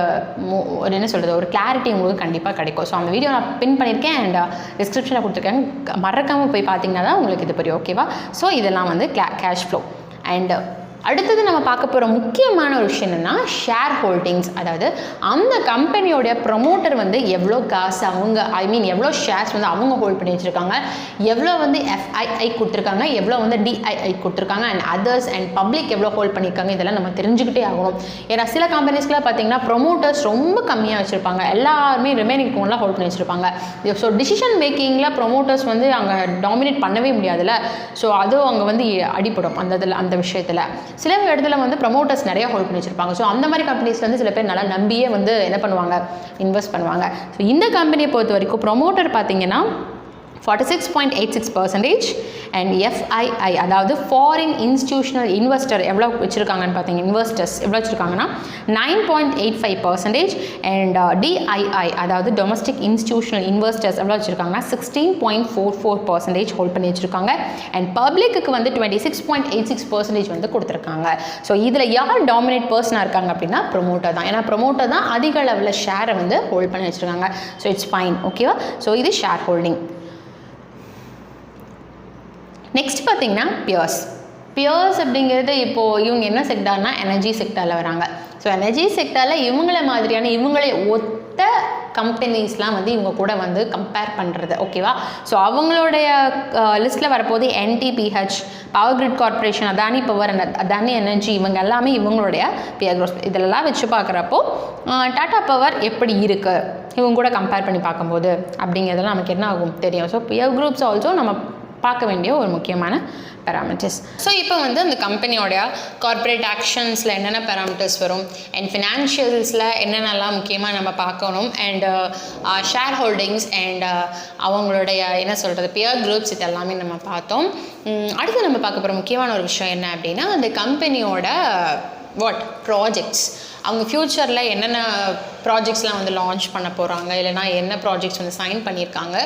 [SPEAKER 1] என்ன சொல்கிறது, ஒரு கிளாரிட்டி உங்களுக்கு கண்டிப்பாக கிடைக்கும். ஸோ அந்த வீடியோ நான் பின் பண்ணியிருக்கேன் அண்ட் டிஸ்கிரிப்ஷனில் கொடுத்துருக்கேன், மறக்காமல் போய் பார்த்தீங்கன்னா தான் உங்களுக்கு இது புரியும். ஓகேவா? ஸோ இதெல்லாம் வந்து கேஷ் ஃப்ளோ. அண்ட் அடுத்தது நம்ம பார்க்க போகிற முக்கியமான ஒரு விஷயம் என்னென்னா ஷேர் ஹோல்டிங்ஸ். அதாவது அந்த கம்பெனியோடைய ப்ரொமோட்டர் வந்து எவ்வளோ காசு அவங்க எவ்வளோ ஷேர்ஸ் வந்து அவங்க ஹோல்ட் பண்ணி வச்சுருக்காங்க, எவ்வளோ வந்து FII கொடுத்துருக்காங்க, எவ்வளோ வந்து DII கொடுத்துருக்காங்க, அண்ட் அதர்ஸ் அண்ட் பப்ளிக் எவ்வளோ ஹோல்ட் பண்ணியிருக்காங்க, இதெல்லாம் நம்ம தெரிஞ்சுக்கிட்டே ஆகணும். ஏன்னா சில கம்பெனிஸ்க்குலாம் பார்த்தீங்கன்னா ப்ரொமோட்டர்ஸ் ரொம்ப கம்மியாக வச்சுருப்பாங்க, எல்லாருமே ரிமைனிங் கோன்லாம் ஹோல்ட் பண்ணி வச்சுருப்பாங்க. ஸோ டிசிஷன் மேக்கிங்கில் ப்ரொமோட்டர்ஸ் வந்து அங்கே டாமினேட் பண்ணவே முடியாதுல்ல. ஸோ அதுவும் அங்கே வந்து அடிப்படும் அந்த விஷயத்தில். சில இடத்துல வந்து ப்ரமோட்டர்ஸ் நிறைய ஹோல்ட் பண்ணி வச்சிருப்பாங்க. ஸோ அந்த மாதிரி கம்பெனிஸ்ல வந்து சில பேர் நல்லா நம்பியே வந்து என்ன பண்ணுவாங்க, இன்வெஸ்ட் பண்ணுவாங்க. ஸோ இந்த கம்பெனியை பொறுத்த வரைக்கும் ப்ரொமோட்டர் பார்த்தீங்கன்னா 46.86% அண்ட் FII அதாவது ஃபாரின் இன்ஸ்டிடியூஷனல் இன்வெஸ்டர் எவ்வளோ வச்சுருக்காங்கன்னு பார்த்தீங்க, இன்வெஸ்டர்ஸ் எவ்வளோ வச்சுருக்காங்கன்னா 9.85% அண்ட் DII அதாவது டொமஸ்டிக் இன்ஸ்டிடியூஷனல் இன்வெஸ்டர்ஸ் எவ்வளோ வச்சுருக்காங்கன்னா 16.44% ஹோல்ட் பண்ணி வச்சுருக்காங்க. அண்ட் பப்ளிக்கு வந்து 26.86% வந்து கொடுத்துருக்காங்க. ஸோ இதில் யார் டாமினேட் பர்சனாக இருக்காங்க அப்படின்னா ப்ரொமோட்டர் தான். ஏன்னா ப்ரொமோட்டர் தான் அதிக அளவில் ஷேரை வந்து ஹோல்ட் பண்ணி வச்சுருக்காங்க. So it's fine. ஓகேவா? ஸோ இது ஷேர் ஹோல்டிங். நெக்ஸ்ட் பார்த்தீங்கன்னா பியர்ஸ் அப்படிங்கிறது இப்போது இவங்க என்ன செக்டார்னா எனர்ஜி செக்டாரில் வராங்க. ஸோ எனர்ஜி செக்டாரில் இவங்களே ஒத்த கம்பெனிஸ்லாம் வந்து இவங்க கூட வந்து கம்பேர் பண்ணுறது. ஓகேவா? ஸோ அவங்களுடைய லிஸ்ட்டில் வரப்போது NTPH, power grid corporation, Adani power and Adani energy, இவங்க எல்லாமே இவங்களுடைய பியர் குரூப்ஸ். இதெல்லாம் வச்சு பார்க்குறப்போ டாடா பவர் எப்படி இருக்குது இவங்க கூட கம்பேர் பண்ணி பார்க்கும்போது அப்படிங்கிறதெல்லாம் நமக்கு என்ன ஆகும் தெரியும். ஸோ பியர் குரூப்ஸ் ஆல்சோ நம்ம பார்க்க வேண்டிய ஒரு முக்கியமான பேராமீட்டர்ஸ். ஸோ இப்போ வந்து அந்த கம்பெனியோடைய கார்ப்பரேட் ஆக்ஷன்ஸில் என்னென்ன பேராமீட்டர்ஸ் வரும் அண்ட் ஃபினான்ஷியல்ஸில் என்னென்னலாம் முக்கியமாக நம்ம பார்க்கணும் அண்ட் ஷேர் ஹோல்டிங்ஸ் அண்ட் அவங்களுடைய என்ன சொல்கிறது பியர் குரூப்ஸ் இதெல்லாமே நம்ம பார்த்தோம். அடுத்து நம்ம பார்க்க போகிற முக்கியமான ஒரு விஷயம் என்ன அப்படின்னா அந்த கம்பெனியோட ப்ராஜெக்ட்ஸ், அவங்க ஃப்யூச்சரில் என்னென்ன ப்ராஜெக்ட்ஸ்லாம் வந்து லான்ச் பண்ண போகிறாங்க, இல்லைனா என்ன ப்ராஜெக்ட்ஸ் வந்து சைன் பண்ணியிருக்காங்க,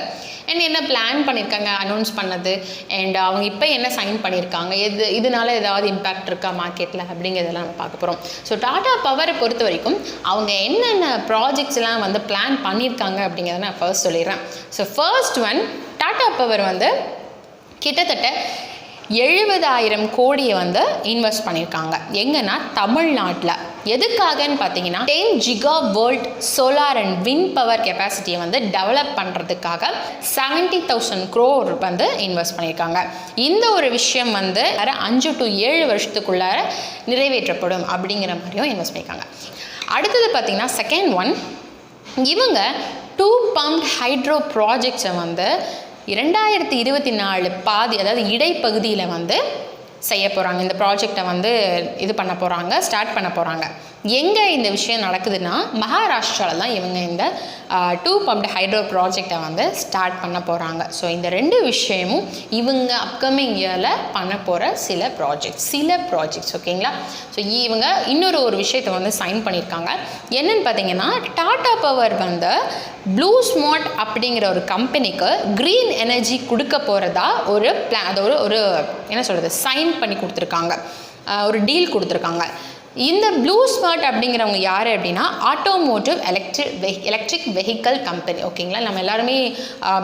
[SPEAKER 1] அண்ட் என்ன பிளான் பண்ணியிருக்காங்க அனௌன்ஸ் பண்ணது, அண்ட் அவங்க இப்போ என்ன சைன் பண்ணியிருக்காங்க, இதனால ஏதாவது இம்பேக்ட் இருக்கா மார்க்கெட்டில் அப்படிங்கிறதெல்லாம் நம்ம பார்க்க போகிறோம். ஸோ டாடா பவரை பொறுத்த வரைக்கும் அவங்க என்னென்ன ப்ராஜெக்ட்ஸ்லாம் வந்து பிளான் பண்ணியிருக்காங்க அப்படிங்கிறத நான் ஃபர்ஸ்ட் சொல்லிடுறேன். So first one, Tata power வந்து கிட்டத்தட்ட 70,000 கோடியை வந்து இன்வெஸ்ட் பண்ணியிருக்காங்க. எங்கன்னா தமிழ்நாட்டில். எதுக்காகன்னு பார்த்தீங்கன்னா 10 giga world solar and wind power கெப்பாசிட்டியை வந்து டெவலப் பண்ணுறதுக்காக 70,000 crore வந்து இன்வெஸ்ட் பண்ணியிருக்காங்க. இந்த ஒரு விஷயம் வந்து 5 to 7 வருஷத்துக்குள்ளார நிறைவேற்றப்படும் அப்படிங்கிற மாதிரியும் இன்வெஸ்ட் பண்ணியிருக்காங்க. அடுத்தது பார்த்தீங்கன்னா செகண்ட் ஒன், இவங்க 2 pumped ஹைட்ரோ ப்ராஜெக்ட்ஸை வந்து 2024 பாதி, அதாவது இடைப்பகுதியில் வந்து செய்ய போகிறாங்க. இந்த ப்ராஜெக்டை வந்து இது பண்ண போகிறாங்க, ஸ்டார்ட் பண்ண போகிறாங்க. எங்கே இந்த விஷயம் நடக்குதுன்னா மகாராஷ்டிராவில் தான் இவங்க இந்த 2 pumped ஹைட்ரோ ப்ராஜெக்டை வந்து ஸ்டார்ட் பண்ண போகிறாங்க. ஸோ இந்த 2 விஷயமும் இவங்க அப்கமிங் இயரில் பண்ண போகிற சில ப்ராஜெக்ட்ஸ் ஓகேங்களா. ஸோ இவங்க இன்னொரு விஷயத்தை வந்து சைன் பண்ணியிருக்காங்க. என்னன்னு பார்த்தீங்கன்னா டாடா பவர் வந்து ப்ளூ ஸ்மார்ட் அப்படிங்கிற ஒரு கம்பெனிக்கு க்ரீன் எனர்ஜி கொடுக்க போகிறதா ஒரு பிளான், அது ஒரு என்ன சொல்கிறது, சைன் பண்ணி கொடுத்துருக்காங்க, ஒரு டீல் கொடுத்துருக்காங்க. இந்த ப்ளூ ஸ்மார்ட் அப்படிங்கிறவங்க யார் அப்படின்னா ஆட்டோமோட்டிவ் எலக்ட்ரிக் வெஹிக்கல் கம்பெனி ஓகேங்களா. நம்ம எல்லாருமே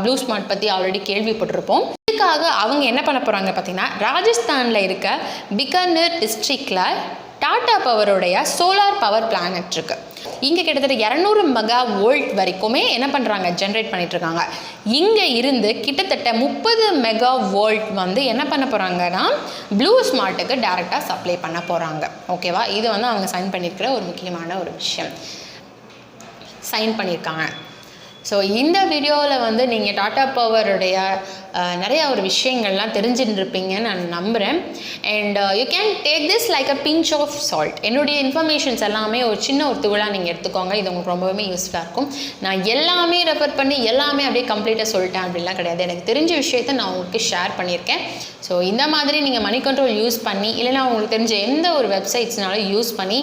[SPEAKER 1] ப்ளூ ஸ்மார்ட் பற்றி ஆல்ரெடி கேள்விப்பட்டிருப்போம். இதுக்காக அவங்க என்ன பண்ண போகிறாங்க பார்த்தீங்கன்னா ராஜஸ்தானில் இருக்க பிகானேர் டிஸ்ட்ரிக்டில் டாடா பவருடைய சோலார் பவர் பிளானட் இருக்குது. இங்கே கிட்டத்தட்ட 200 மெகா வோல்ட் வரைக்குமே என்ன பண்ணுறாங்க, ஜென்ரேட் பண்ணிகிட்ருக்காங்க. இங்கே இருந்து கிட்டத்தட்ட 30 மெகா வோல்ட் வந்து என்ன பண்ண போகிறாங்கன்னா ப்ளூ ஸ்மார்ட்டுக்கு டைரெக்டாக சப்ளை பண்ண போகிறாங்க. ஓகேவா, இது வந்து அவங்க சைன் பண்ணியிருக்கிற ஒரு முக்கியமான ஒரு விஷயம், சைன் பண்ணியிருக்காங்க. ஸோ இந்த வீடியோவில் வந்து நீங்கள் டாடா பவருடைய நிறையா ஒரு விஷயங்கள்லாம் தெரிஞ்சுட்டுருப்பீங்கன்னு நான் நம்புகிறேன். And you can take this like a pinch of salt. என்னுடைய இன்ஃபர்மேஷன்ஸ் எல்லாமே ஒரு சின்ன ஒரு துகளாக நீங்கள் எடுத்துக்கோங்க. இது உங்களுக்கு ரொம்பவே யூஸ்ஃபுல்லாக இருக்கும். நான் எல்லாமே ரெஃபர் பண்ணி எல்லாமே அப்படியே கம்ப்ளீட்டாக சொல்லிட்டேன் அப்படின்லாம் கிடையாது. எனக்கு தெரிஞ்ச விஷயத்தை நான் உங்களுக்கு ஷேர் பண்ணியிருக்கேன். ஸோ இந்த மாதிரி நீங்கள் மணி கண்ட்ரோல் யூஸ் பண்ணி, இல்லைனா உங்களுக்கு தெரிஞ்ச எந்த ஒரு வெப்சைட்ஸ்னாலும் யூஸ் பண்ணி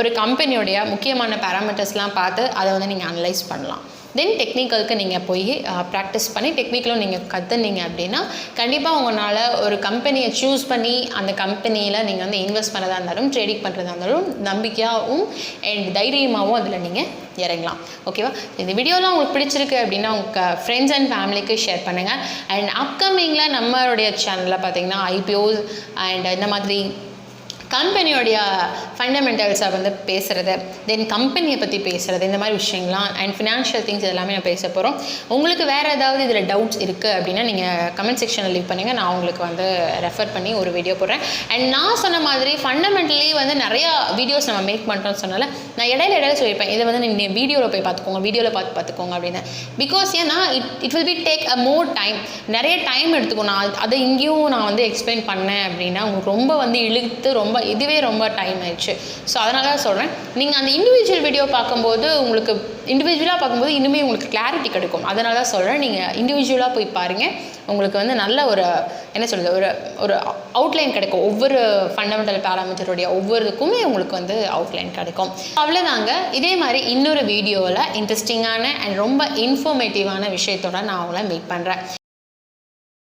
[SPEAKER 1] ஒரு கம்பெனியோடைய முக்கியமான பேராமீட்டர்ஸ்லாம் பார்த்து அதை வந்து நீங்கள் அனலைஸ் பண்ணலாம். தென் டெக்னிக்கலுக்கு நீங்கள் போய் ப்ராக்டிஸ் பண்ணி டெக்னிக்கலும் நீங்கள் கற்றுனீங்க அப்படின்னா கண்டிப்பாக உங்களால் ஒரு கம்பெனியை சூஸ் பண்ணி அந்த கம்பெனியில் நீங்கள் வந்து இன்வெஸ்ட் பண்ணுறதா இருந்தாலும் ட்ரேடிங் பண்ணுறதா இருந்தாலும் நம்பிக்கையாகவும் அண்ட் தைரியமாகவும் அதில் நீங்கள் இறங்கலாம். ஓகேவா, இந்த வீடியோலாம் உங்களுக்கு பிடிச்சிருக்கு அப்படின்னா உங்கள் ஃப்ரெண்ட்ஸ் அண்ட் ஃபேமிலிக்கு ஷேர் பண்ணுங்கள். அண்ட் அப்கமிங்கில் நம்மளுடைய சேனலில் பார்த்தீங்கன்னா ஐபிஓஸ் அண்ட் இந்த மாதிரி கம்பெனியோடைய ஃபண்டமெண்டல்ஸை வந்து பேசுகிறது, தென் கம்பெனியை பற்றி பேசுகிறது, இந்த மாதிரி விஷயங்கள்லாம் அண்ட் ஃபினான்ஷியல் திங்ஸ் எல்லாமே நான் பேச போகிறோம். உங்களுக்கு வேறு ஏதாவது இதில் டவுட்ஸ் இருக்குது அப்படின்னா நீங்கள் கமெண்ட் செக்ஷனில் லீவ் பண்ணுங்கள். நான் உங்களுக்கு வந்து ரெஃபர் பண்ணி ஒரு வீடியோ போடுறேன். அண்ட் நான் சொன்ன மாதிரி ஃபண்டமெண்டலி வந்து நிறையா வீடியோஸ் நம்ம மேக் பண்ணுறோன்னு சொன்னால நான் இடையில சொல்லியிருப்பேன், இதை வந்து நீங்கள் வீடியோவில் போய் பார்த்துக்கோங்க, வீடியோவில் பார்த்துக்கோங்க அப்படின்னு. பிகாஸ் ஏன்னா it will B take a more time, நிறைய டைம் எடுத்துக்கும். நான் அதை இங்கேயும் நான் வந்து எக்ஸ்பிளைன் பண்ணேன் அப்படின்னா உங்களுக்கு ரொம்ப வந்து இழுத்து இதுவே ரொம்ப டைம் ஆயிடுச்சு. ஸோ அதனால தான் சொல்கிறேன், நீங்கள் அந்த இண்டிவிஜுவல் வீடியோ பார்க்கும்போது உங்களுக்கு இண்டிவிஜுவலாக பார்க்கும்போது இன்னுமே உங்களுக்கு கிளாரிட்டி கிடைக்கும். அதனால தான் சொல்கிறேன், நீங்கள் இண்டிவிஜுவலாக போய் பாருங்கள். உங்களுக்கு வந்து நல்ல ஒரு என்ன சொல்கிறது, ஒரு அவுட்லைன் கிடைக்கும். ஒவ்வொரு ஃபண்டமெண்டல் பேராமீட்டருடைய ஒவ்வொருக்குமே உங்களுக்கு வந்து அவுட்லைன் கிடைக்கும். அவ்வளோதாங்க. இதே மாதிரி இன்னொரு வீடியோவில் இன்ட்ரெஸ்டிங்கான அண்ட் ரொம்ப இன்ஃபர்மேட்டிவான விஷயத்தோட நான் உங்களை மீட் பண்ணுறேன்.